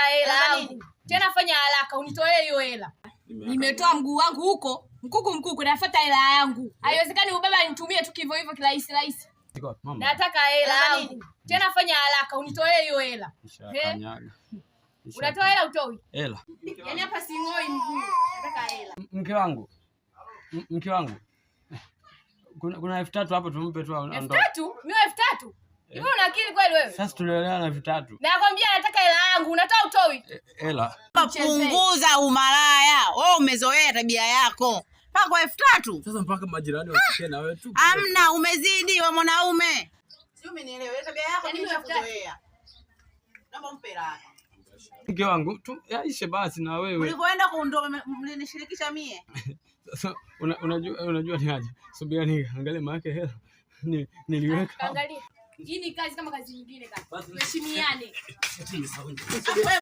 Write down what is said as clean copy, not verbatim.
hela yangu. Tena fanya haraka unitolee hiyo hela. Nimetoa mguu wangu huko, mkuku nafuata hela yangu. Haiwezekani ubaba nitumie tu hivyo hivyo kirahisi rahisi. Nataka hela yangu. Tena fanya haraka unitolee hiyo hela. Unatoa hela utoi? Hela. Yaani hapa singoi mguu. Nataka hela. Mke wangu. Kuna 3000 hapo tumpe tu aondoke. 3000? Mimi 3000? Hivi una akili kweli wewe? Sasa tulielewana na 3000. Nakwambia nataka hela yangu, unatoa utoi? Hela. Punguza umalaya. Wewe umezoea tabia yako. Mpaka kwa 3000. Sasa mpaka majirani wasikie na wewe tu. Amna, umezidi wa mwanaume. Sio umenielewa. Tabia yako ni kuzoea. Naomba mpe raha. Mke wangu tu yaishe basi na wewe. Ulipoenda kuondoa mlinishirikisha mie. Sasa unajua ni aje? Subia angalia maana hela niliweka. Angalia. Hii ni kazi kama kazi nyingine kaka. Tuheshimiane.